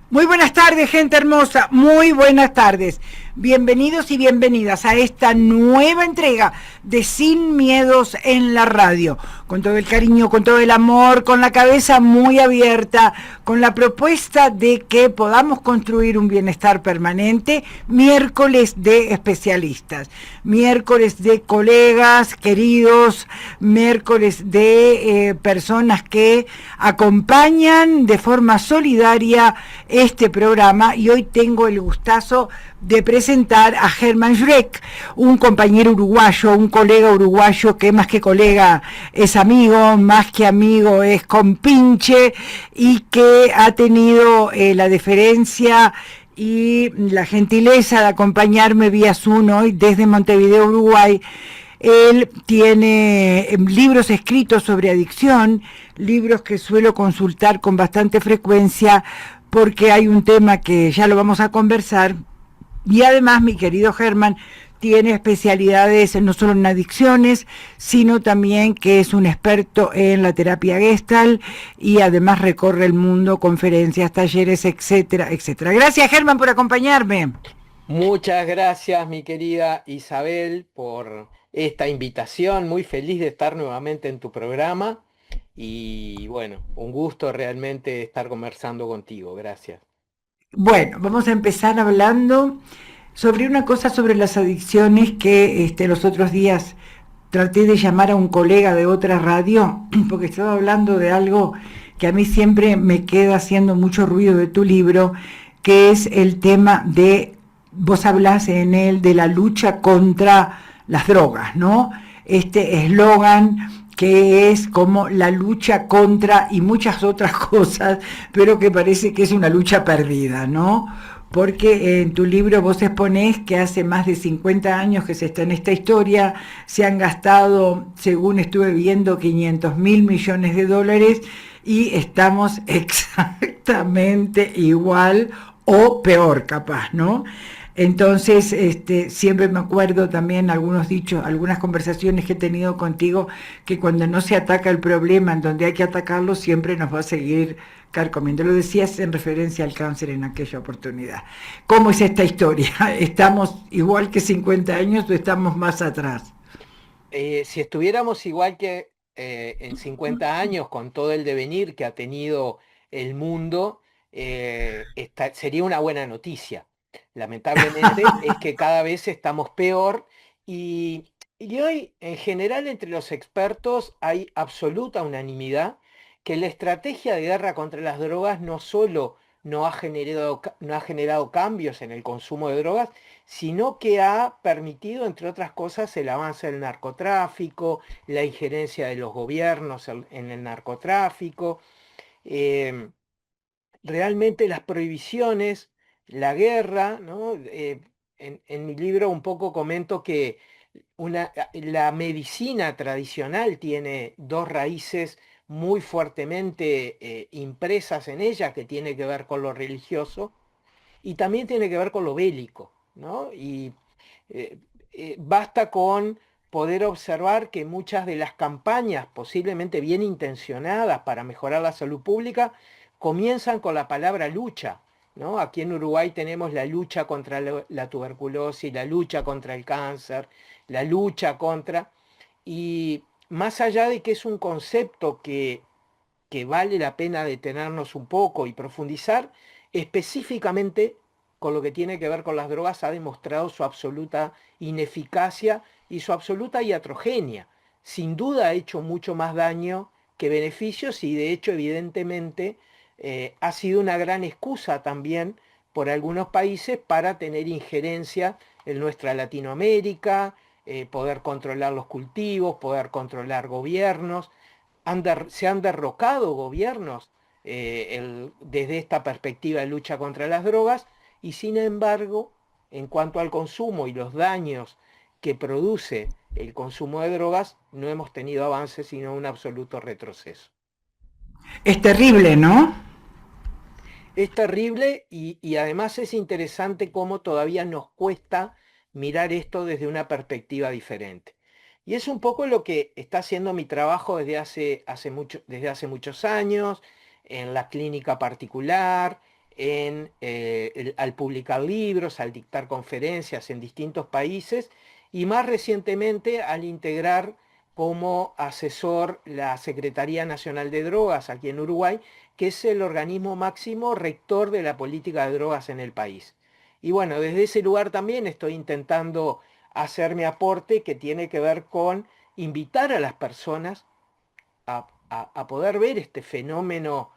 Muy buenas tardes, gente hermosa, muy buenas tardes. Bienvenidos y bienvenidas a esta nueva entrega de Sin Miedos en la Radio. Con todo el cariño, con todo el amor, con la cabeza muy abierta, con la propuesta de que podamos construir un bienestar permanente. Miércoles de especialistas, miércoles de colegas queridos, miércoles de personas que acompañan de forma solidaria este programa, y hoy tengo el gustazo de presentar a Germán Jurek, un compañero uruguayo, un colega uruguayo que más que colega es amigo, más que amigo es compinche, y que ha tenido la deferencia y la gentileza de acompañarme vía Zoom hoy desde Montevideo, Uruguay. Él tiene libros escritos sobre adicción, libros que suelo consultar con bastante frecuencia porque hay un tema que ya lo vamos a conversar. Y además, mi querido Germán tiene especialidades no solo en adicciones, sino también que es un experto en la terapia Gestalt, y además recorre el mundo, conferencias, talleres, etcétera, etcétera. Gracias, Germán, por acompañarme. Muchas gracias, mi querida Isabel, por esta invitación. Muy feliz de estar nuevamente en tu programa y bueno, un gusto realmente estar conversando contigo. Gracias. Bueno, vamos a empezar hablando sobre una cosa sobre las adicciones que los otros días traté de llamar a un colega de otra radio porque estaba hablando de algo que a mí siempre me queda haciendo mucho ruido de tu libro, que es el tema de, vos hablás en él de la lucha contra las drogas, ¿no? Este eslogan que es como la lucha contra y muchas otras cosas, pero que parece que es una lucha perdida, ¿no? Porque en tu libro vos exponés que hace más de 50 años que se está en esta historia, se han gastado, según estuve viendo, 500.000 millones de dólares, y estamos exactamente igual o peor capaz, ¿no? Entonces, siempre me acuerdo también algunos dichos, algunas conversaciones que he tenido contigo, que cuando no se ataca el problema en donde hay que atacarlo, siempre nos va a seguir carcomiendo. Lo decías en referencia al cáncer en aquella oportunidad. ¿Cómo es esta historia? ¿Estamos igual que 50 años o estamos más atrás? Si estuviéramos igual que en 50 años, con todo el devenir que ha tenido el mundo, sería una buena noticia. Lamentablemente es que cada vez estamos peor y hoy en general entre los expertos hay absoluta unanimidad que la estrategia de guerra contra las drogas no solo no ha generado cambios en el consumo de drogas, sino que ha permitido, entre otras cosas, el avance del narcotráfico, la injerencia de los gobiernos en el narcotráfico. eh, Realmente las prohibiciones, la guerra, ¿no? En mi libro un poco comento que la medicina tradicional tiene dos raíces muy fuertemente impresas en ella, que tiene que ver con lo religioso y también tiene que ver con lo bélico, ¿no? Y eh, basta con poder observar que muchas de las campañas, posiblemente bien intencionadas para mejorar la salud pública, comienzan con la palabra lucha, ¿no? Aquí en Uruguay tenemos la lucha contra la tuberculosis, la lucha contra el cáncer, la lucha contra... Y más allá de que es un concepto que vale la pena detenernos un poco y profundizar, específicamente con lo que tiene que ver con las drogas, ha demostrado su absoluta ineficacia y su absoluta iatrogenia. Sin duda ha hecho mucho más daño que beneficios y de hecho evidentemente ha sido una gran excusa también por algunos países para tener injerencia en nuestra Latinoamérica, poder controlar los cultivos, poder controlar gobiernos. Se han derrocado gobiernos desde esta perspectiva de lucha contra las drogas y sin embargo, en cuanto al consumo y los daños que produce el consumo de drogas, no hemos tenido avances, sino un absoluto retroceso. Es terrible, ¿no? Es terrible y además es interesante cómo todavía nos cuesta mirar esto desde una perspectiva diferente. Y es un poco lo que está haciendo mi trabajo desde hace muchos años, en la clínica particular, al publicar libros, al dictar conferencias en distintos países y más recientemente al integrar como asesor la Secretaría Nacional de Drogas aquí en Uruguay, que es el organismo máximo rector de la política de drogas en el país. Y bueno, desde ese lugar también estoy intentando hacer mi aporte que tiene que ver con invitar a las personas a poder ver este fenómeno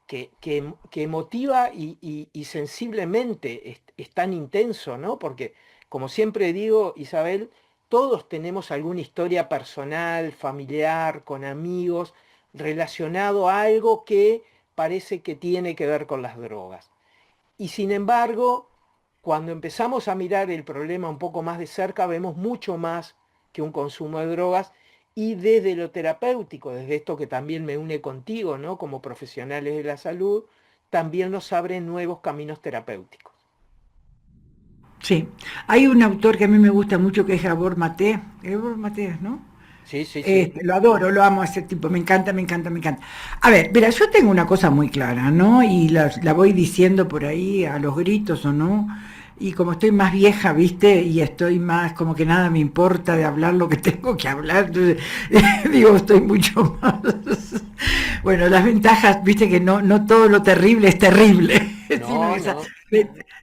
que motiva y sensiblemente es tan intenso, ¿no? Porque, como siempre digo, Isabel, todos tenemos alguna historia personal, familiar, con amigos, relacionado a algo que parece que tiene que ver con las drogas. Y sin embargo, cuando empezamos a mirar el problema un poco más de cerca, vemos mucho más que un consumo de drogas y desde lo terapéutico, desde esto que también me une contigo, ¿no? Como profesionales de la salud, también nos abren nuevos caminos terapéuticos. Sí, hay un autor que a mí me gusta mucho que es Gabor Maté, ¿no? Sí, sí, sí. Lo adoro, lo amo a ese tipo, me encanta, me encanta, me encanta. A ver, mira, yo tengo una cosa muy clara, ¿no? Y la voy diciendo por ahí a los gritos o no. Y como estoy más vieja, ¿viste? Y estoy más, como que nada me importa de hablar lo que tengo que hablar. Entonces, digo, estoy mucho más. Bueno, las ventajas, viste que no todo lo terrible es terrible, sino No, no.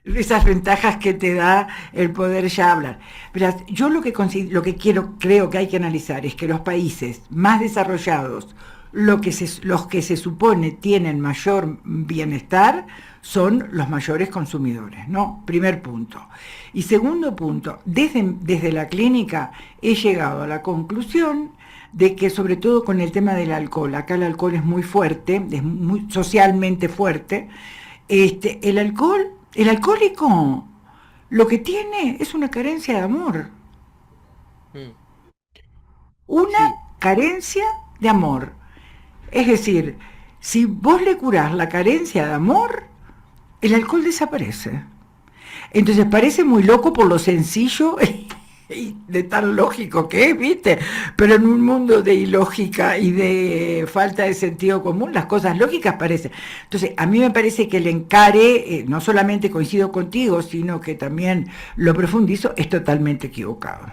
esas ventajas que te da el poder ya hablar. Verás, yo lo que creo que hay que analizar es que los países más desarrollados, los que se supone tienen mayor bienestar, son los mayores consumidores, ¿no? Primer punto. Y segundo punto, desde la clínica he llegado a la conclusión de que sobre todo con el tema del alcohol, acá el alcohol es muy fuerte, es muy socialmente fuerte, el alcohólico lo que tiene es una carencia de amor, Mm. una Sí, carencia de amor. Es decir, si vos le curás la carencia de amor, el alcohol desaparece. Entonces parece muy loco por lo sencillo y de tan lógico que es, ¿viste? Pero en un mundo de ilógica y de falta de sentido común, las cosas lógicas parecen. Entonces, a mí me parece que el encare, no solamente coincido contigo, sino que también lo profundizo, es totalmente equivocado.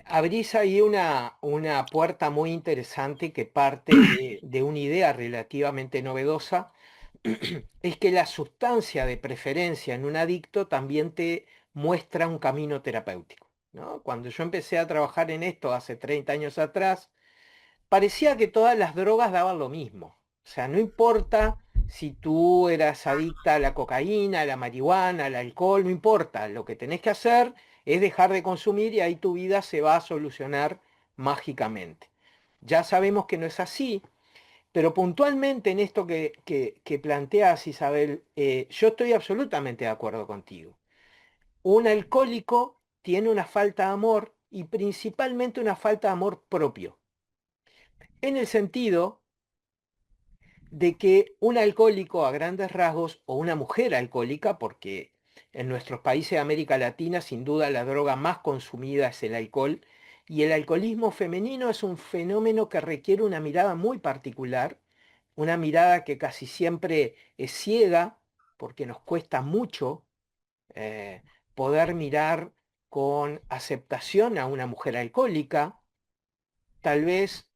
abrís ahí una puerta muy interesante que parte de una idea relativamente novedosa, es que la sustancia de preferencia en un adicto también te muestra un camino terapéutico, ¿no? Cuando yo empecé a trabajar en esto hace 30 años atrás, parecía que todas las drogas daban lo mismo. O sea, no importa si tú eras adicta a la cocaína, a la marihuana, al alcohol, no importa. Lo que tenés que hacer es dejar de consumir y ahí tu vida se va a solucionar mágicamente. Ya sabemos que no es así, pero puntualmente en esto que planteas, Isabel, yo estoy absolutamente de acuerdo contigo. Un alcohólico tiene una falta de amor y principalmente una falta de amor propio, en el sentido de que un alcohólico a grandes rasgos o una mujer alcohólica, porque en nuestros países de América Latina sin duda la droga más consumida es el alcohol, y el alcoholismo femenino es un fenómeno que requiere una mirada muy particular, una mirada que casi siempre es ciega, porque nos cuesta mucho eh, poder mirar con aceptación a una mujer alcohólica. Tal vez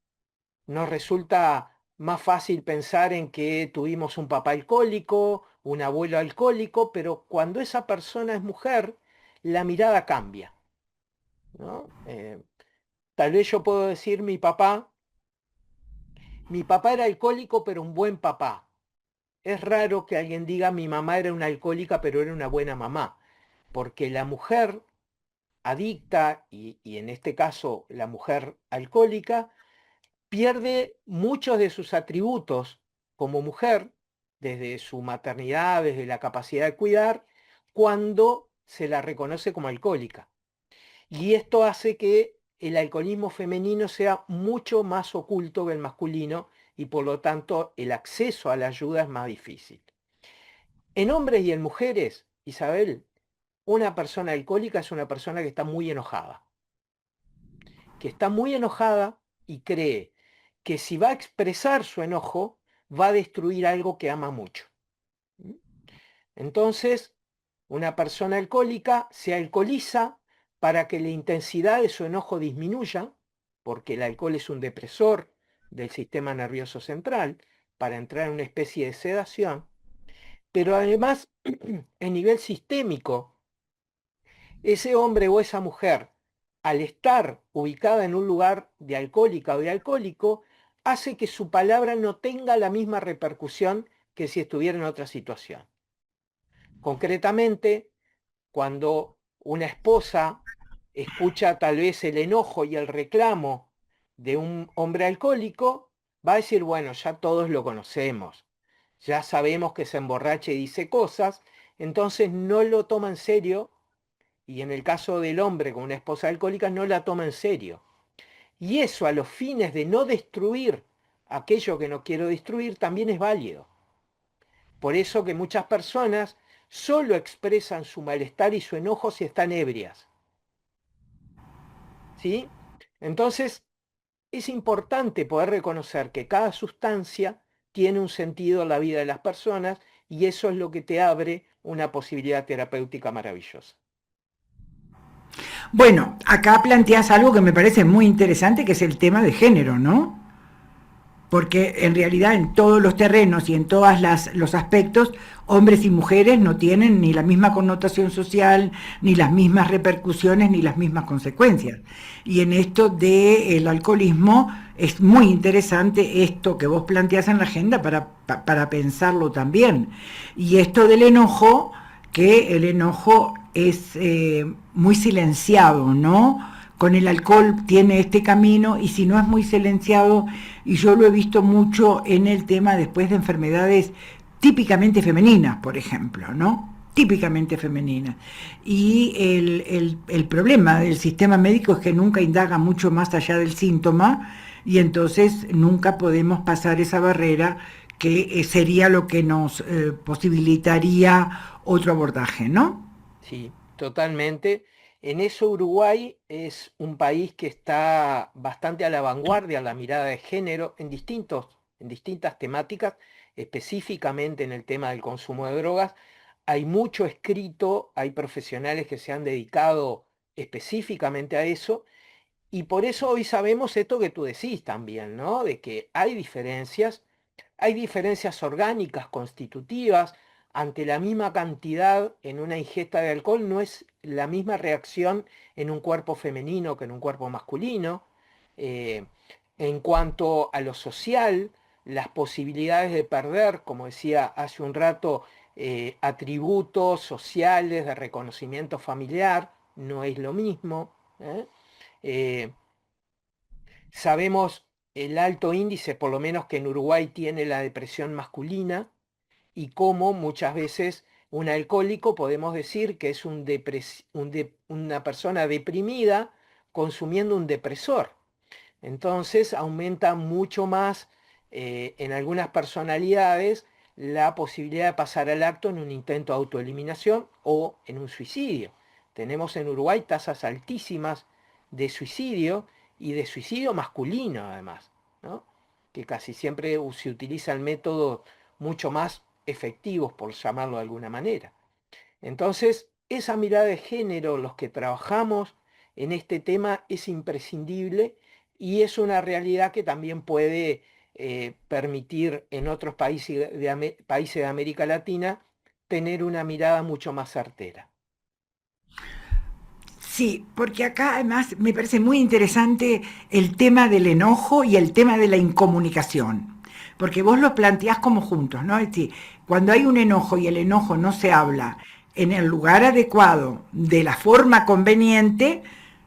nos resulta más fácil pensar en que tuvimos un papá alcohólico, un abuelo alcohólico, pero cuando esa persona es mujer, la mirada cambia, ¿no? Tal vez yo puedo decir mi papá era alcohólico, pero un buen papá. Es raro que alguien diga mi mamá era una alcohólica, pero era una buena mamá, porque la mujer adicta, y en este caso la mujer alcohólica, pierde muchos de sus atributos como mujer, desde su maternidad, desde la capacidad de cuidar, cuando se la reconoce como alcohólica. Y esto hace que el alcoholismo femenino sea mucho más oculto que el masculino y por lo tanto el acceso a la ayuda es más difícil. En hombres y en mujeres, Isabel, una persona alcohólica es una persona que está muy enojada y cree que si va a expresar su enojo, va a destruir algo que ama mucho. Entonces, una persona alcohólica se alcoholiza para que la intensidad de su enojo disminuya, porque el alcohol es un depresor del sistema nervioso central, para entrar en una especie de sedación, pero además, en nivel sistémico, ese hombre o esa mujer, al estar ubicada en un lugar de alcohólica o de alcohólico, hace que su palabra no tenga la misma repercusión que si estuviera en otra situación. Concretamente, cuando una esposa escucha tal vez el enojo y el reclamo de un hombre alcohólico, va a decir, bueno, ya todos lo conocemos, ya sabemos que se emborracha y dice cosas, entonces no lo toma en serio, y en el caso del hombre con una esposa alcohólica no la toma en serio. Y eso, a los fines de no destruir aquello que no quiero destruir, también es válido. Por eso que muchas personas solo expresan su malestar y su enojo si están ebrias. ¿Sí? Entonces, es importante poder reconocer que cada sustancia tiene un sentido en la vida de las personas, y eso es lo que te abre una posibilidad terapéutica maravillosa. Bueno, acá planteas algo que me parece muy interesante, que es el tema de género, ¿no? Porque en realidad en todos los terrenos y en todos los aspectos, hombres y mujeres no tienen ni la misma connotación social, ni las mismas repercusiones, ni las mismas consecuencias. Y en esto del alcoholismo es muy interesante esto que vos planteás en la agenda para pensarlo también. Y esto del enojo, que el enojo es muy silenciado, ¿no? Con el alcohol tiene este camino, y si no es muy silenciado, y yo lo he visto mucho en el tema después de enfermedades típicamente femeninas, por ejemplo, ¿no? Típicamente femeninas. Y el problema del sistema médico es que nunca indaga mucho más allá del síntoma, y entonces nunca podemos pasar esa barrera que sería lo que nos posibilitaría otro abordaje, ¿no? Sí, totalmente. En eso Uruguay es un país que está bastante a la vanguardia en la mirada de género en distintas temáticas, específicamente en el tema del consumo de drogas. Hay mucho escrito, hay profesionales que se han dedicado específicamente a eso, y por eso hoy sabemos esto que tú decís también, ¿no? De que hay diferencias orgánicas, constitutivas. Ante la misma cantidad en una ingesta de alcohol no es la misma reacción en un cuerpo femenino que en un cuerpo masculino. Eh, en cuanto a lo social, las posibilidades de perder, como decía hace un rato, atributos sociales de reconocimiento familiar, no es lo mismo. ¿Eh? Eh, Sabemos el alto índice, por lo menos que en Uruguay tiene la depresión masculina, y cómo muchas veces un alcohólico podemos decir que es una persona deprimida consumiendo un depresor. Entonces aumenta mucho más en algunas personalidades la posibilidad de pasar al acto en un intento de autoeliminación o en un suicidio. Tenemos en Uruguay tasas altísimas de suicidio, y de suicidio masculino además, ¿no? Que casi siempre se utiliza el método mucho más efectivos, por llamarlo de alguna manera. Entonces, esa mirada de género, los que trabajamos en este tema, es imprescindible, y es una realidad que también puede permitir en otros países de América Latina tener una mirada mucho más certera. Sí, porque acá además me parece muy interesante el tema del enojo y el tema de la incomunicación, porque vos lo planteás como juntos, ¿no? Es decir, cuando hay un enojo y el enojo no se habla en el lugar adecuado, de la forma conveniente,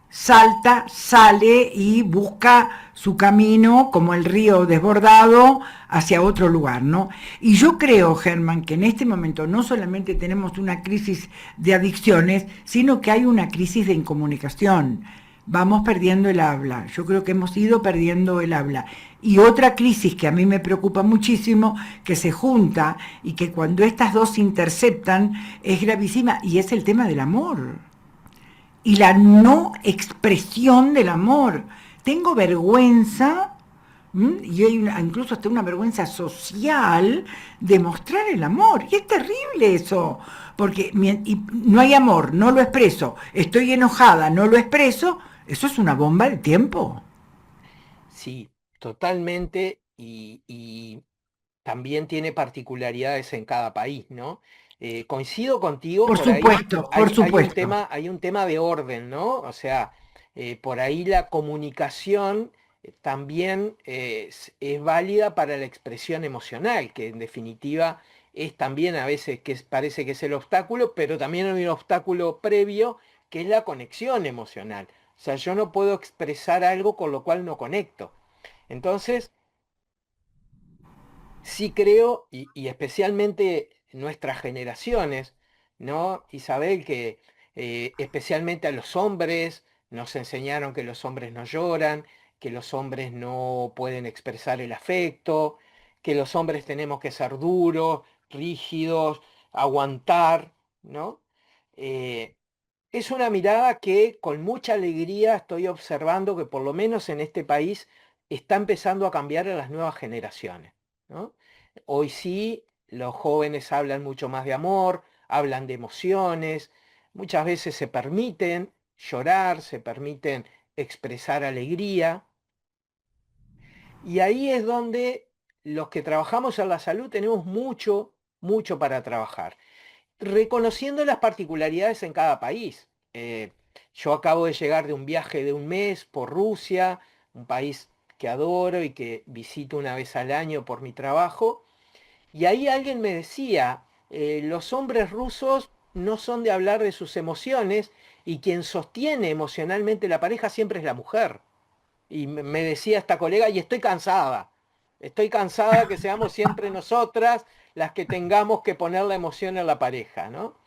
salta, sale y busca su camino como el río desbordado hacia otro lugar, ¿no? Y yo creo, Germán, que en este momento no solamente tenemos una crisis de adicciones, sino que hay una crisis de incomunicación. Vamos perdiendo el habla. Yo creo que hemos ido perdiendo el habla. Y otra crisis que a mí me preocupa muchísimo, que se junta y que cuando estas dos se interceptan es gravísima, y es el tema del amor y la no expresión del amor. Tengo vergüenza Y hay incluso hasta una vergüenza social de mostrar el amor. Y es terrible eso, porque y no hay amor, no lo expreso, estoy enojada, no lo expreso, eso es una bomba de tiempo. Sí, totalmente, y también tiene particularidades en cada país, ¿no? Coincido contigo, por ahí Por supuesto. hay un tema de orden, ¿no? O sea, por ahí la comunicación también es válida para la expresión emocional, que en definitiva es también a veces que parece que es el obstáculo, pero también hay un obstáculo previo que es la conexión emocional. O sea, yo no puedo expresar algo con lo cual no conecto. Entonces, sí creo, y especialmente nuestras generaciones, ¿no, Isabel? Que especialmente a los hombres nos enseñaron que los hombres no lloran, que los hombres no pueden expresar el afecto, que los hombres tenemos que ser duros, rígidos, aguantar, ¿no? Eh, es una mirada que con mucha alegría estoy observando que por lo menos en este país está empezando a cambiar a las nuevas generaciones, ¿no? Hoy sí, los jóvenes hablan mucho más de amor, hablan de emociones, muchas veces se permiten llorar, se permiten expresar alegría, y ahí es donde los que trabajamos en la salud tenemos mucho, mucho para trabajar reconociendo las particularidades en cada país. Yo acabo de llegar de un viaje de un mes por Rusia, un país que adoro y que visito una vez al año por mi trabajo, y ahí alguien me decía, los hombres rusos no son de hablar de sus emociones y quien sostiene emocionalmente la pareja siempre es la mujer. Y me decía esta colega, y estoy cansada que seamos siempre nosotras las que tengamos que poner la emoción en la pareja, ¿no?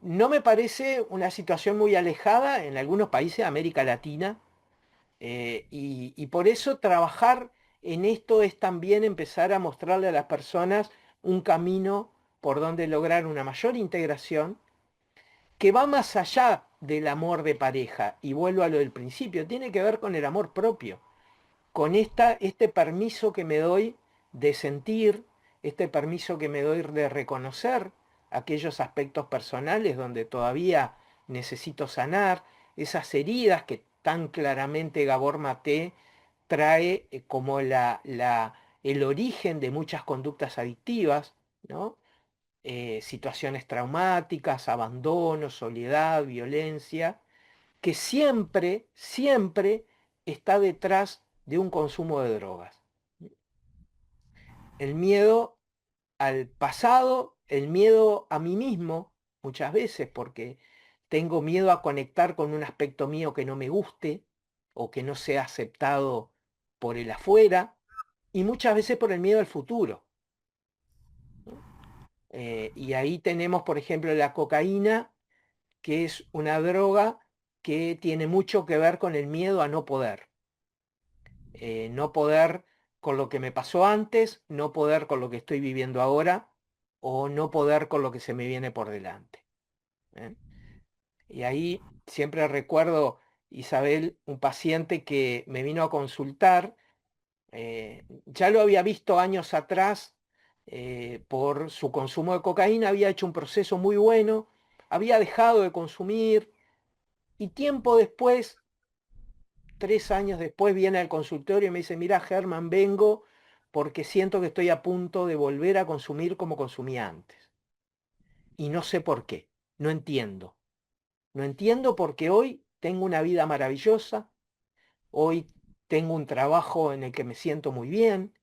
No me parece una situación muy alejada en algunos países de América Latina, y por eso trabajar en esto es también empezar a mostrarle a las personas un camino por donde lograr una mayor integración que va más allá del amor de pareja, y vuelvo a lo del principio, tiene que ver con el amor propio, con este permiso que me doy de sentir, este permiso que me doy de reconocer aquellos aspectos personales donde todavía necesito sanar, esas heridas que tan claramente Gabor Maté trae como el origen de muchas conductas adictivas, ¿no? Situaciones traumáticas, abandono, soledad, violencia, que siempre, siempre está detrás de un consumo de drogas. El miedo al pasado, el miedo a mí mismo, muchas veces porque tengo miedo a conectar con un aspecto mío que no me guste o que no sea aceptado por el afuera, y muchas veces por el miedo al futuro. Y ahí tenemos, por ejemplo, la cocaína, que es una droga que tiene mucho que ver con el miedo a no poder. No poder con lo que me pasó antes, no poder con lo que estoy viviendo ahora, o no poder con lo que se me viene por delante. ¿Eh? Y ahí siempre recuerdo, Isabel, un paciente que me vino a consultar, ya lo había visto años atrás, por su consumo de cocaína, había hecho un proceso muy bueno, había dejado de consumir, y tiempo después, 3 años después, viene al consultorio y me dice, mira, Germán, vengo porque siento que estoy a punto de volver a consumir como consumía antes. Y no sé por qué, no entiendo. No entiendo porque hoy tengo una vida maravillosa, hoy tengo un trabajo en el que me siento muy bien,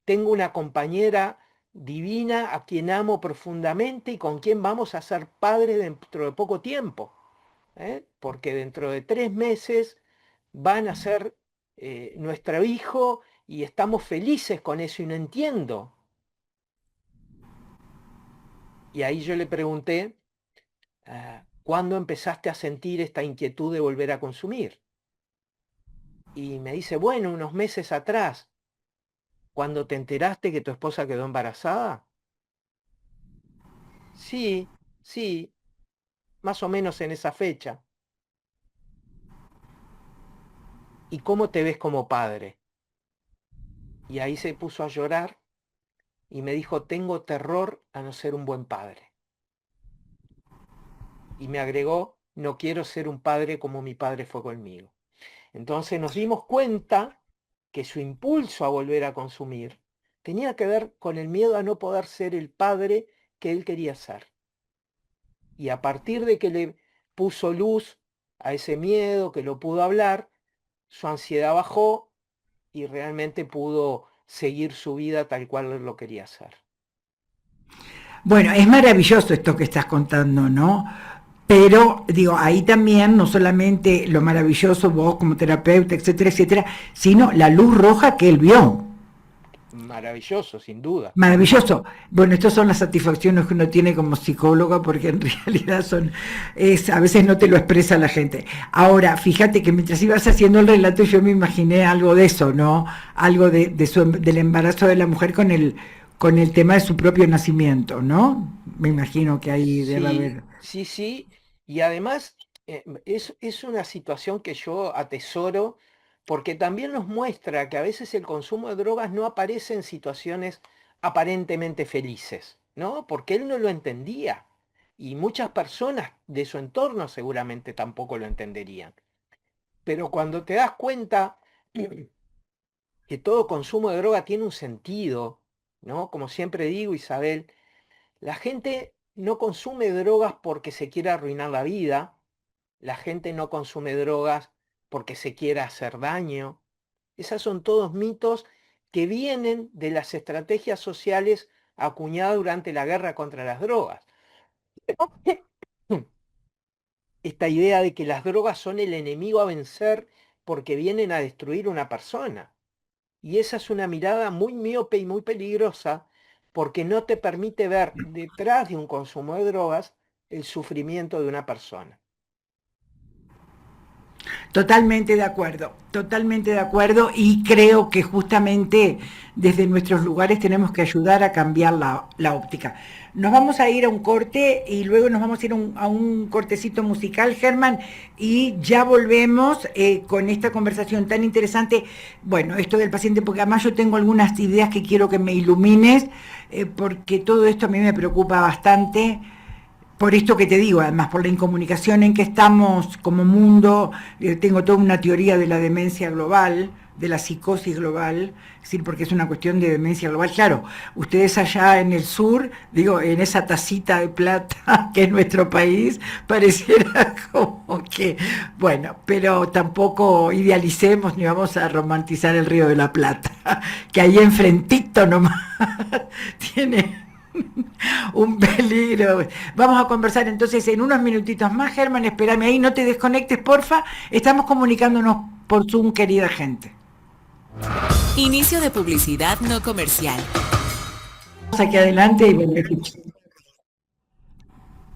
tengo una compañera divina a quien amo profundamente y con quien vamos a ser padres dentro de poco tiempo. Porque dentro de 3 meses van a ser nuestro hijo, y estamos felices con eso y no entiendo. Y ahí yo le pregunté, ¿cuándo empezaste a sentir esta inquietud de volver a consumir? Y me dice, bueno, unos meses atrás, cuando te enteraste que tu esposa quedó embarazada. Sí, sí, más o menos en esa fecha. ¿Y cómo te ves como padre? y ahí se puso a llorar y me dijo, tengo terror a no ser un buen padre. Y me agregó, no quiero ser un padre como mi padre fue conmigo. Entonces nos dimos cuenta que su impulso a volver a consumir tenía que ver con el miedo a no poder ser el padre que él quería ser. Y a partir de que le puso luz a ese miedo, que lo pudo hablar, su ansiedad bajó y realmente pudo seguir su vida tal cual él lo quería hacer. Bueno, es maravilloso esto que estás contando, ¿no? Pero, digo, ahí también no solamente lo maravilloso, vos como terapeuta, etcétera, etcétera, sino la luz roja que él vio. Maravilloso, sin duda. Maravilloso. Bueno, estas son las satisfacciones que uno tiene como psicóloga, porque en realidad a veces no te lo expresa la gente. Ahora, fíjate que mientras ibas haciendo el relato, yo me imaginé algo de eso, ¿no? Algo del embarazo de la mujer con el tema de su propio nacimiento, ¿no? Me imagino que ahí debe Sí, haber. sí, sí. Y además es una situación que yo atesoro porque también nos muestra que a veces el consumo de drogas no aparece en situaciones aparentemente felices, ¿no? Porque él no lo entendía. Y muchas personas de su entorno seguramente tampoco lo entenderían. Pero cuando te das cuenta que todo consumo de droga tiene un sentido, ¿no? Como siempre digo, Isabel, la gente no consume drogas porque se quiera arruinar la vida, la gente no consume drogas porque se quiera hacer daño. Esas son todos mitos que vienen de las estrategias sociales acuñadas durante la guerra contra las drogas. Esta idea de que las drogas son el enemigo a vencer porque vienen a destruir una persona. Y esa es una mirada muy miope y muy peligrosa porque no te permite ver detrás de un consumo de drogas el sufrimiento de una persona. Totalmente de acuerdo y creo que justamente desde nuestros lugares tenemos que ayudar a cambiar la óptica. Nos vamos a ir a un corte y luego nos vamos a ir a un cortecito musical, Germán, y ya volvemos con esta conversación tan interesante. Bueno, esto del paciente, porque además yo tengo algunas ideas que quiero que me ilumines, porque todo esto a mí me preocupa bastante por esto que te digo, además por la incomunicación en que estamos como mundo. Tengo toda una teoría de la demencia global, de la psicosis global, es decir, porque es una cuestión de demencia global. Claro, ustedes allá en el sur, digo, en esa tacita de plata que es nuestro país, pareciera como que, bueno, pero tampoco idealicemos ni vamos a romantizar el Río de la Plata, que ahí enfrentito nomás tiene un peligro. Vamos a conversar entonces en unos minutitos más, Germán, espérame ahí, no te desconectes, porfa. Estamos comunicándonos por Zoom, querida gente. Inicio de publicidad no comercial. Vamos aquí adelante y volvemos.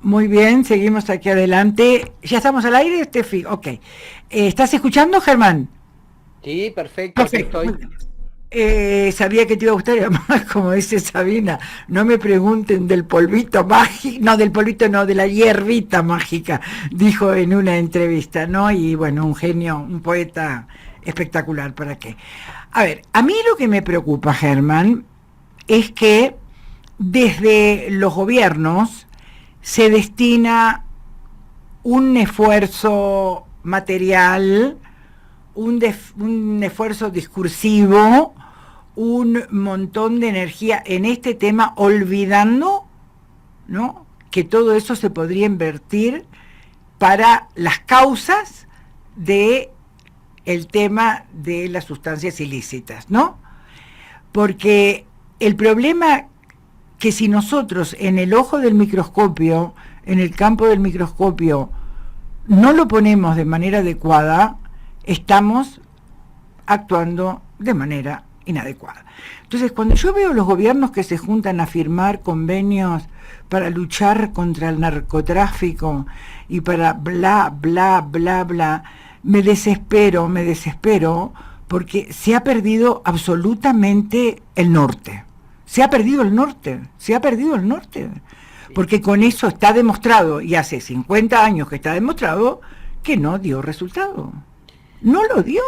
Muy bien, seguimos aquí adelante. ¿Ya estamos al aire, Estefi? Ok. ¿Estás escuchando, Germán? Sí, perfecto, aquí Perfecto. estoy. Sabía que te iba a gustar, y además, como dice Sabina, no me pregunten del polvito mágico, no, del polvito no, de la hierbita mágica, dijo en una entrevista, ¿no? Y bueno, un genio, un poeta espectacular, ¿para qué? A ver, a mí lo que me preocupa, Germán, es que desde los gobiernos se destina un esfuerzo material, un esfuerzo discursivo, un montón de energía en este tema, olvidando, ¿no?, que todo eso se podría invertir para las causas de el tema de las sustancias ilícitas, ¿no? Porque el problema que si nosotros en el ojo del microscopio, en el campo del microscopio, no lo ponemos de manera adecuada, estamos actuando de manera inadecuada. Entonces, cuando yo veo los gobiernos que se juntan a firmar convenios para luchar contra el narcotráfico y para bla, bla, bla, bla, me desespero, porque se ha perdido absolutamente el norte. Se ha perdido el norte. Porque con eso está demostrado, y hace 50 años que está demostrado, que no dio resultado. No lo dio.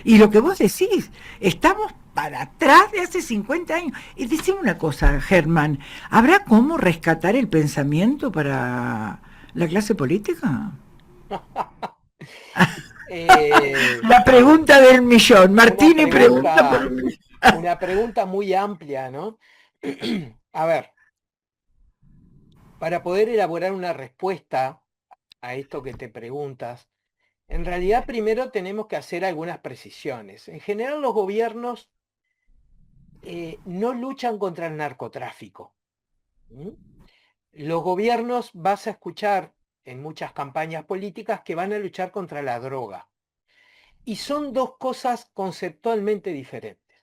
Y lo que vos decís, estamos para atrás de hace 50 años. Y decime una cosa, Germán, ¿habrá cómo rescatar el pensamiento para la clase política? La pregunta del millón. Martini pregunta por un millón. Una pregunta muy amplia, ¿no? A ver, para poder elaborar una respuesta a esto que te preguntas, en realidad primero tenemos que hacer algunas precisiones. En general los gobiernos no luchan contra el narcotráfico. ¿Mm? Los gobiernos, vas a escuchar en muchas campañas políticas, que van a luchar contra la droga. Y son dos cosas conceptualmente diferentes,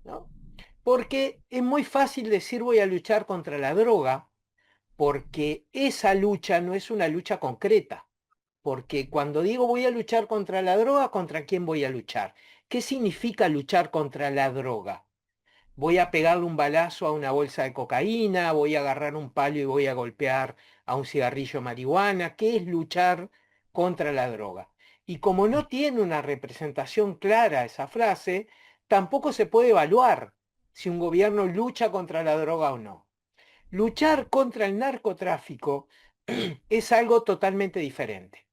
¿no? Porque es muy fácil decir voy a luchar contra la droga, porque esa lucha no es una lucha concreta. Porque cuando digo voy a luchar contra la droga, ¿contra quién voy a luchar? ¿Qué significa luchar contra la droga? Voy a pegarle un balazo a una bolsa de cocaína, voy a agarrar un palo y voy a golpear a un cigarrillo de marihuana. ¿Qué es luchar contra la droga? Y como no tiene una representación clara esa frase, tampoco se puede evaluar si un gobierno lucha contra la droga o no. Luchar contra el narcotráfico es algo totalmente diferente.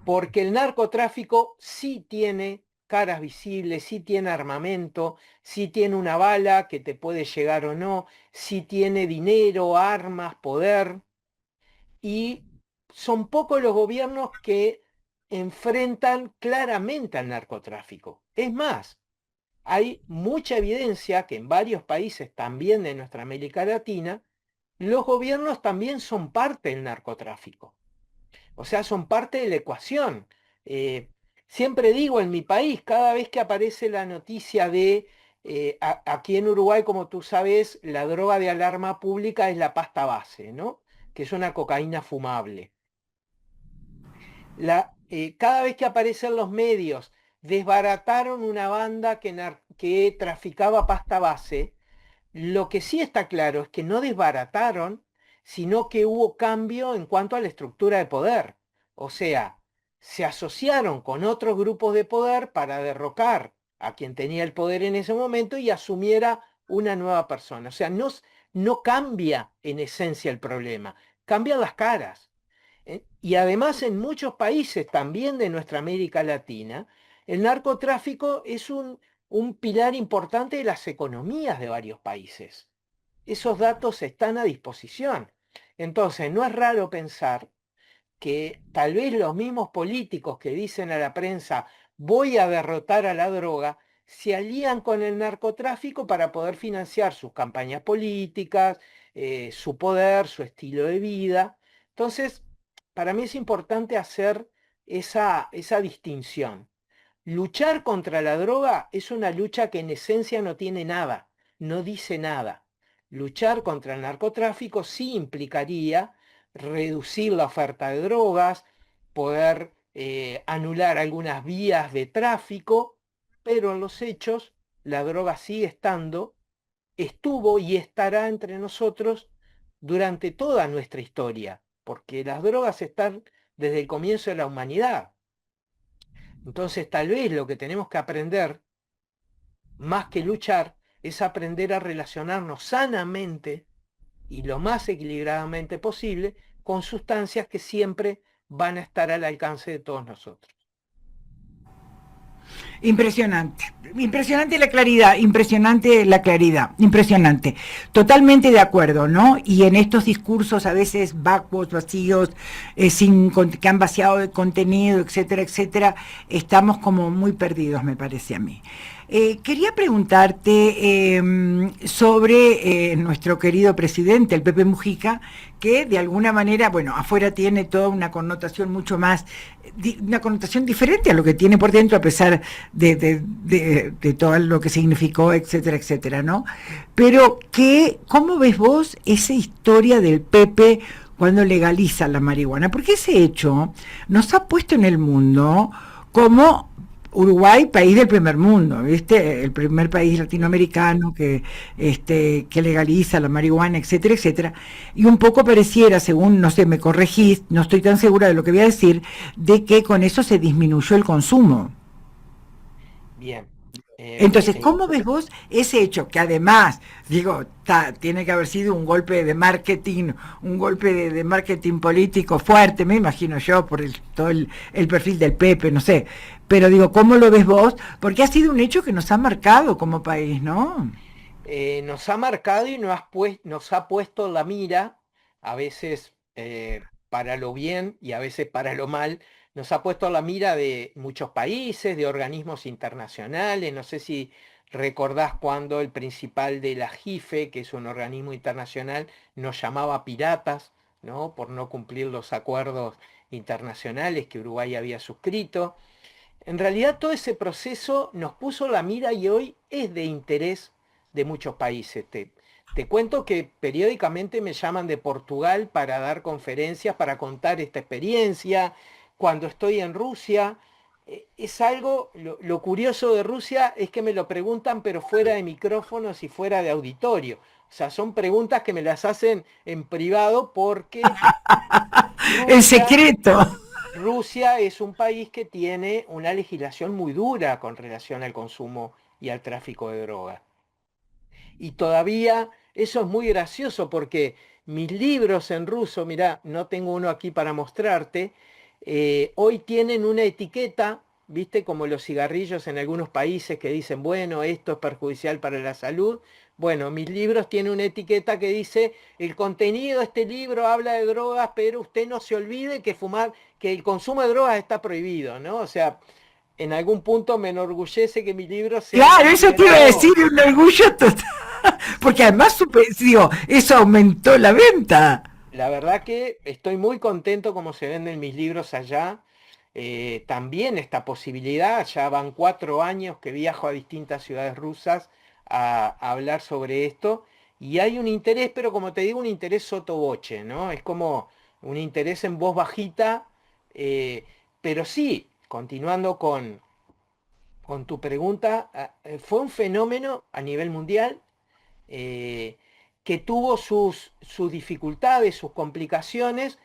Porque el narcotráfico sí tiene caras visibles, sí tiene armamento, sí tiene una bala que te puede llegar o no, sí tiene dinero, armas, poder, y son pocos los gobiernos que enfrentan claramente al narcotráfico. Es más, hay mucha evidencia que en varios países también de nuestra América Latina, los gobiernos también son parte del narcotráfico. O sea, son parte de la ecuación. Siempre digo, en mi país, cada vez que aparece la noticia de, aquí en Uruguay, como tú sabes, la droga de alarma pública es la pasta base, ¿no? Que es una cocaína fumable. Cada vez que aparecen los medios, desbarataron una banda que traficaba pasta base, lo que sí está claro es que no desbarataron, sino que hubo cambio en cuanto a la estructura de poder. O sea, se asociaron con otros grupos de poder para derrocar a quien tenía el poder en ese momento y asumiera una nueva persona. O sea, no cambia en esencia el problema, cambian las caras. Y además en muchos países también de nuestra América Latina, el narcotráfico es un pilar importante de las economías de varios países. Esos datos están a disposición. Entonces, no es raro pensar que tal vez los mismos políticos que dicen a la prensa voy a derrotar a la droga, se alían con el narcotráfico para poder financiar sus campañas políticas, su poder, su estilo de vida. Entonces, para mí es importante hacer esa distinción. Luchar contra la droga es una lucha que en esencia no tiene nada, no dice nada. Luchar contra el narcotráfico sí implicaría reducir la oferta de drogas, poder anular algunas vías de tráfico, pero en los hechos la droga sigue estando, estuvo y estará entre nosotros durante toda nuestra historia, porque las drogas están desde el comienzo de la humanidad. Entonces tal vez lo que tenemos que aprender, más que luchar, es aprender a relacionarnos sanamente y lo más equilibradamente posible con sustancias que siempre van a estar al alcance de todos nosotros. Impresionante, impresionante la claridad, impresionante. Totalmente de acuerdo, ¿no? Y en estos discursos a veces vacuos, vacíos, que han vaciado de contenido, etcétera, etcétera, estamos como muy perdidos, me parece a mí. Quería preguntarte sobre nuestro querido presidente, el Pepe Mujica, que de alguna manera, bueno, afuera tiene toda una connotación mucho más, una connotación diferente a lo que tiene por dentro, a pesar de todo lo que significó, etcétera, etcétera, ¿no? Pero, ¿cómo ves vos esa historia del Pepe cuando legaliza la marihuana? Porque ese hecho nos ha puesto en el mundo como Uruguay, país del primer mundo, ¿viste? El primer país latinoamericano que legaliza la marihuana, etcétera, etcétera. Y un poco pareciera, según, no sé, me corregís, no estoy tan segura de lo que voy a decir, de que con eso se disminuyó el consumo. Bien. Entonces, En ¿cómo ves vos ese hecho? Que además, digo, tiene que haber sido un golpe de marketing, un golpe de marketing político fuerte, me imagino yo, por todo el perfil del Pepe, no sé. Pero digo, ¿cómo lo ves vos? Porque ha sido un hecho que nos ha marcado como país, ¿no? Nos ha marcado y nos ha puesto la mira, a veces para lo bien y a veces para lo mal, nos ha puesto la mira de muchos países, de organismos internacionales. No sé si recordás cuando el principal de la JIFE, que es un organismo internacional, nos llamaba piratas, ¿no? Por no cumplir los acuerdos internacionales que Uruguay había suscrito. En realidad todo ese proceso nos puso la mira y hoy es de interés de muchos países. Te cuento que periódicamente me llaman de Portugal para dar conferencias, para contar esta experiencia. Cuando estoy en Rusia, es algo, lo curioso de Rusia es que me lo preguntan pero fuera de micrófonos y fuera de auditorio. O sea, son preguntas que me las hacen en privado porque El Rusia secreto. Rusia es un país que tiene una legislación muy dura con relación al consumo y al tráfico de drogas. Y todavía eso es muy gracioso porque mis libros en ruso, mirá, no tengo uno aquí para mostrarte, hoy tienen una etiqueta, viste, como los cigarrillos en algunos países que dicen, bueno, esto es perjudicial para la salud. Bueno, mis libros tienen una etiqueta que dice, el contenido de este libro habla de drogas, pero usted no se olvide que fumar, que el consumo de drogas está prohibido, ¿no? O sea, en algún punto me enorgullece que mi libro sea Claro, eso te iba a decir, considerado. un orgullo total. Porque además, digo, eso aumentó la venta. La verdad que estoy muy contento como se venden mis libros allá. También esta posibilidad, ya van 4 años que viajo a distintas ciudades rusas a hablar sobre esto y hay un interés, pero como te digo, un interés sotoboche, ¿no? Es como un interés en voz bajita, eh, pero sí, continuando con tu pregunta, fue un fenómeno a nivel mundial eh, que tuvo sus dificultades, sus complicaciones,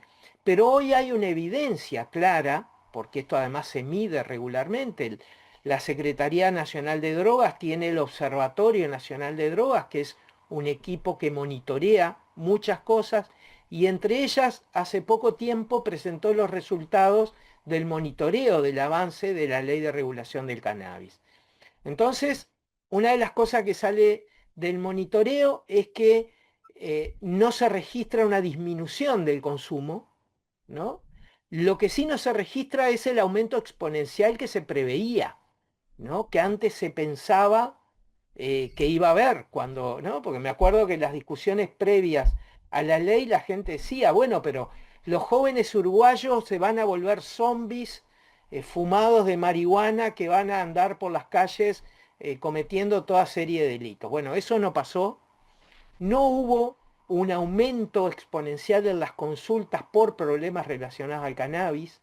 pero hoy hay una evidencia clara, porque esto además se mide regularmente. La Secretaría Nacional de Drogas tiene el Observatorio Nacional de Drogas, que es un equipo que monitorea muchas cosas, y entre ellas hace poco tiempo presentó los resultados del monitoreo del avance de la Ley de Regulación del Cannabis. Entonces, una de las cosas que sale del monitoreo es que no se registra una disminución del consumo, ¿no? Lo que sí no se registra es el aumento exponencial que se preveía, ¿no? Que antes se pensaba que iba a haber, cuando, ¿no? Porque me acuerdo que en las discusiones previas a la ley la gente decía, bueno, pero los jóvenes uruguayos se van a volver zombies fumados de marihuana que van a andar por las calles cometiendo toda serie de delitos. Bueno, eso no pasó. No hubo un aumento exponencial en las consultas por problemas relacionados al cannabis.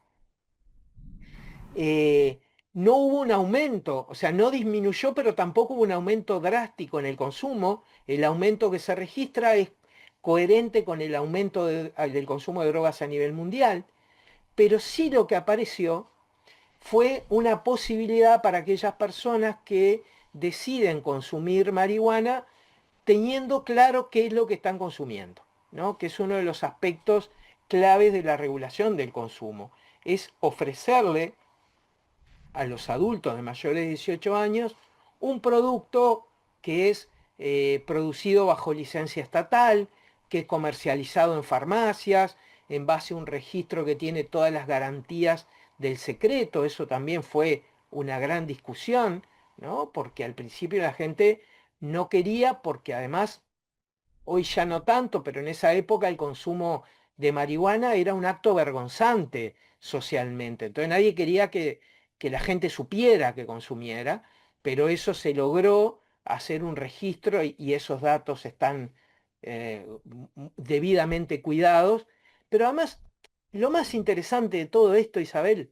eh, no hubo un aumento, o sea, no disminuyó, pero tampoco hubo un aumento drástico en el consumo. El aumento que se registra es coherente con el aumento del consumo de drogas a nivel mundial, pero sí lo que apareció fue una posibilidad para aquellas personas que deciden consumir marihuana teniendo claro qué es lo que están consumiendo, ¿no? Que es uno de los aspectos claves de la regulación del consumo. Es ofrecerle a los adultos de mayores de 18 años un producto que es producido bajo licencia estatal, que es comercializado en farmacias, en base a un registro que tiene todas las garantías del secreto. Eso también fue una gran discusión, ¿no? Porque al principio la gente no quería, porque además, hoy ya no tanto, pero en esa época el consumo de marihuana era un acto vergonzante socialmente. Entonces nadie quería que la gente supiera que consumiera, pero eso se logró hacer un registro y esos datos están debidamente cuidados. Pero además, lo más interesante de todo esto, Isabel,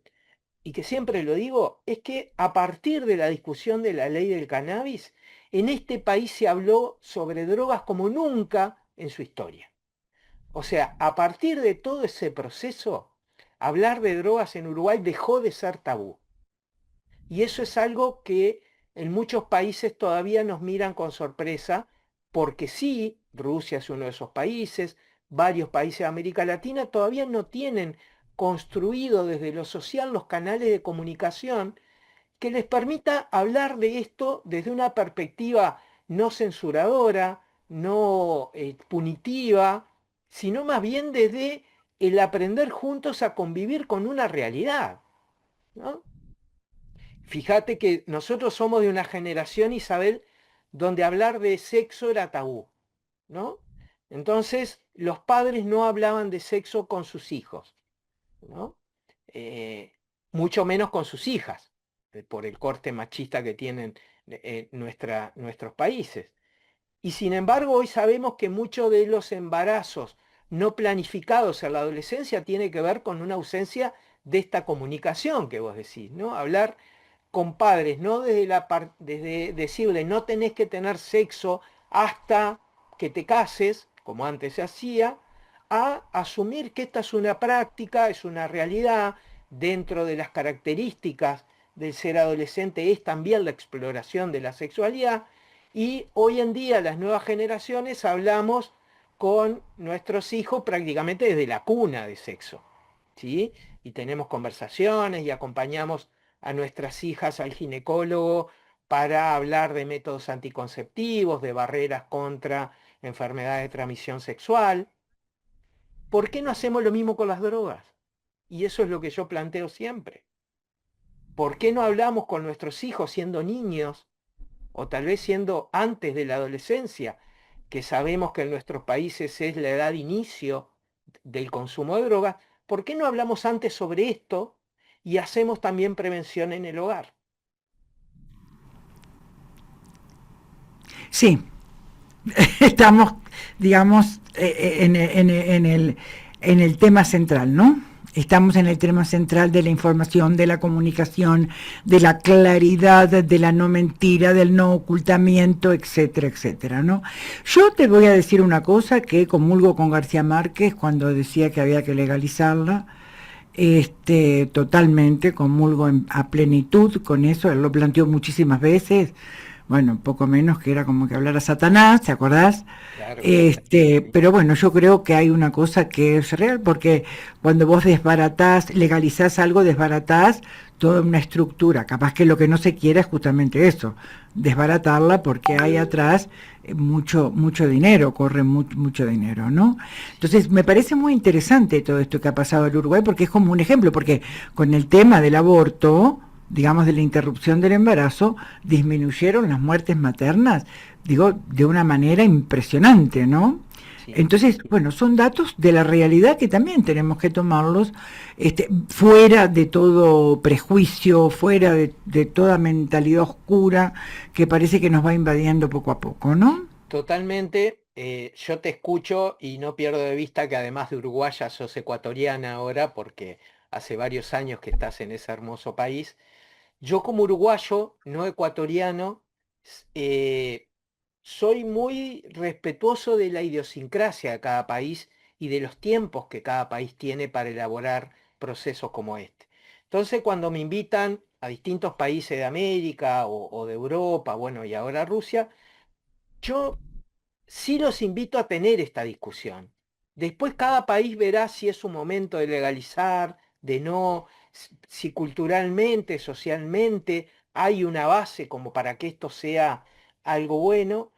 y que siempre lo digo, es que a partir de la discusión de la ley del cannabis, en este país se habló sobre drogas como nunca en su historia. O sea, a partir de todo ese proceso, hablar de drogas en Uruguay dejó de ser tabú. Y eso es algo que en muchos países todavía nos miran con sorpresa, porque sí, Rusia es uno de esos países, varios países de América Latina todavía no tienen construido desde lo social los canales de comunicación que les permita hablar de esto desde una perspectiva no censuradora, no punitiva, sino más bien desde el aprender juntos a convivir con una realidad, ¿no? Fíjate que nosotros somos de una generación, Isabel, donde hablar de sexo era tabú, ¿no? Entonces, los padres no hablaban de sexo con sus hijos, ¿no? Eh, Mucho menos con sus hijas, por el corte machista que tienen nuestros países. Y sin embargo, hoy sabemos que muchos de los embarazos no planificados en la adolescencia tiene que ver con una ausencia de esta comunicación que vos decís, ¿no? Hablar con padres, no desde decirle no tenés que tener sexo hasta que te cases, como antes se hacía, a asumir que esta es una práctica, es una realidad, dentro de las características del ser adolescente es también la exploración de la sexualidad, y hoy en día las nuevas generaciones hablamos con nuestros hijos prácticamente desde la cuna de sexo, ¿sí? Y tenemos conversaciones y acompañamos a nuestras hijas al ginecólogo para hablar de métodos anticonceptivos, de barreras contra enfermedades de transmisión sexual. ¿Por qué no hacemos lo mismo con las drogas? Y eso es lo que yo planteo siempre. ¿Por qué no hablamos con nuestros hijos siendo niños, o tal vez siendo antes de la adolescencia, que sabemos que en nuestros países es la edad de inicio del consumo de drogas? ¿Por qué no hablamos antes sobre esto y hacemos también prevención en el hogar? Sí, estamos, digamos, en el tema central, ¿no? Estamos en el tema central de la información, de la comunicación, de la claridad, de la no mentira, del no ocultamiento, etcétera, etcétera, ¿no? Yo te voy a decir una cosa que comulgo con García Márquez cuando decía que había que legalizarla. Totalmente comulgo a plenitud con eso, él lo planteó muchísimas veces, bueno, poco menos que era como que hablar a Satanás, ¿te acordás? Claro, claro. Pero bueno, yo creo que hay una cosa que es real, porque cuando vos desbaratás, legalizás algo, desbaratás toda una estructura. Capaz que lo que no se quiere es justamente eso, desbaratarla, porque hay atrás mucho dinero, corre mucho dinero, ¿no? Entonces, me parece muy interesante todo esto que ha pasado en Uruguay, porque es como un ejemplo, porque con el tema del aborto, digamos, de la interrupción del embarazo, disminuyeron las muertes maternas, digo, de una manera impresionante, ¿no? Sí. Entonces, bueno, son datos de la realidad que también tenemos que tomarlos, fuera de todo prejuicio, fuera de toda mentalidad oscura que parece que nos va invadiendo poco a poco, ¿no? Totalmente. Yo te escucho y no pierdo de vista que además de uruguaya sos ecuatoriana ahora, porque hace varios años que estás en ese hermoso país. Yo como uruguayo, no ecuatoriano, eh, soy muy respetuoso de la idiosincrasia de cada país y de los tiempos que cada país tiene para elaborar procesos como este. Entonces, cuando me invitan a distintos países de América o de Europa, bueno, y ahora Rusia, yo sí los invito a tener esta discusión. Después cada país verá si es un momento de legalizar, de no, si culturalmente, socialmente hay una base como para que esto sea algo bueno,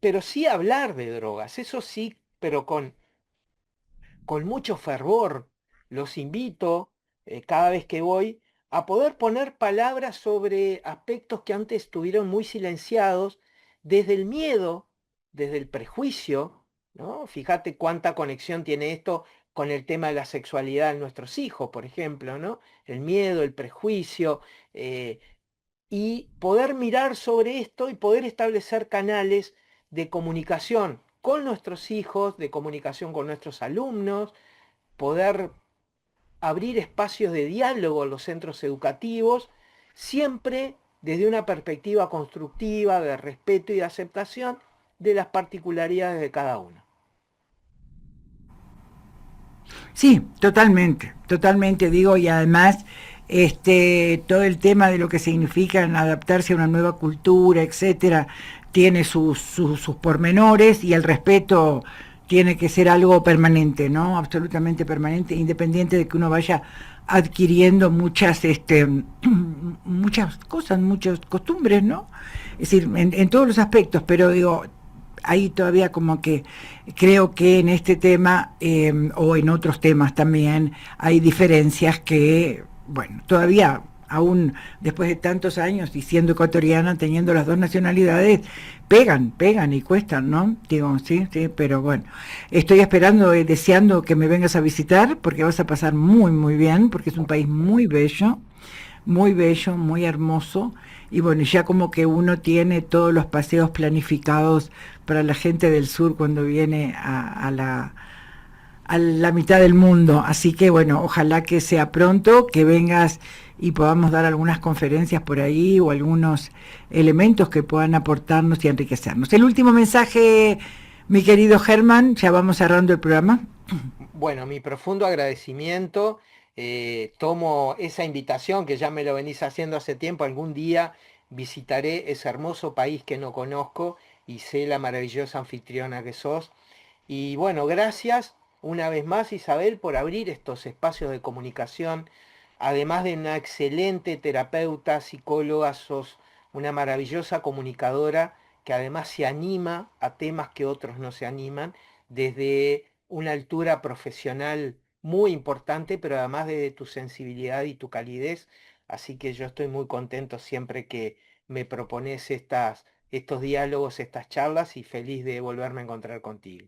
pero sí hablar de drogas, eso sí, pero con mucho fervor. Los invito, cada vez que voy, a poder poner palabras sobre aspectos que antes estuvieron muy silenciados, desde el miedo, desde el prejuicio, ¿no? Fíjate cuánta conexión tiene esto con el tema de la sexualidad de nuestros hijos, por ejemplo, ¿no? El miedo, el prejuicio, eh, y poder mirar sobre esto y poder establecer canales de comunicación con nuestros hijos, de comunicación con nuestros alumnos, poder abrir espacios de diálogo en los centros educativos, siempre desde una perspectiva constructiva, de respeto y de aceptación de las particularidades de cada uno. Sí, totalmente, totalmente digo, y además todo el tema de lo que significa adaptarse a una nueva cultura, etcétera, tiene sus pormenores, y el respeto tiene que ser algo permanente, ¿no? Absolutamente permanente, independiente de que uno vaya adquiriendo muchas cosas, muchas costumbres, ¿no? Es decir, en todos los aspectos, pero digo, ahí todavía como que creo que en este tema, o en otros temas también, hay diferencias que, bueno, todavía, aún después de tantos años y siendo ecuatoriana, teniendo las dos nacionalidades, pegan y cuestan, ¿no? Digo, sí, sí, pero bueno, estoy esperando, deseando que me vengas a visitar, porque vas a pasar muy, muy bien, porque es un país muy bello, muy hermoso, y bueno, ya como que uno tiene todos los paseos planificados para la gente del sur cuando viene a la mitad del mundo. Así que bueno, ojalá que sea pronto, que vengas y podamos dar algunas conferencias por ahí o algunos elementos que puedan aportarnos y enriquecernos. El último mensaje, mi querido Germán, ya vamos cerrando el programa. Bueno, mi profundo agradecimiento. Tomo esa invitación que ya me lo venís haciendo hace tiempo. Algún día visitaré ese hermoso país que no conozco y sé la maravillosa anfitriona que sos. Y bueno, gracias una vez más, Isabel, por abrir estos espacios de comunicación. Además de una excelente terapeuta, psicóloga, sos una maravillosa comunicadora que además se anima a temas que otros no se animan desde una altura profesional muy importante, pero además de tu sensibilidad y tu calidez. Así que yo estoy muy contento siempre que me propones estos diálogos, estas charlas, y feliz de volverme a encontrar contigo.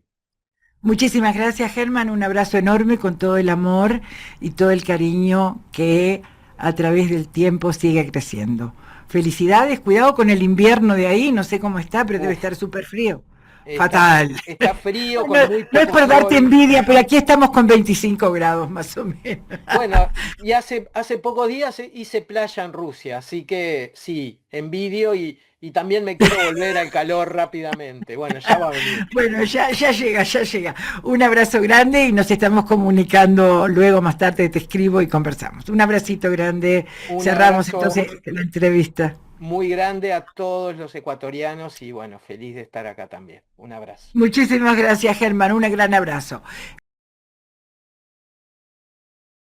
Muchísimas gracias, Germán. Un abrazo enorme con todo el amor y todo el cariño que a través del tiempo sigue creciendo. Felicidades, cuidado con el invierno de ahí, no sé cómo está, pero debe Uf, estar súper frío. está, Fatal. está frío No, con muy no es poco por darte sol. envidia, pero aquí estamos con 25 grados más o menos. Bueno, y hace pocos días hice playa en Rusia, así que sí, envidio y también me quiero volver al calor rápidamente. Bueno, ya va a venir. Bueno, ya llega, ya llega. Un abrazo grande y nos estamos comunicando luego, más tarde te escribo y conversamos. Un abracito grande. Un Cerramos abrazo entonces la entrevista. muy grande a todos los ecuatorianos y bueno, feliz de estar acá también. Un abrazo. Muchísimas gracias, Germán. Un gran abrazo.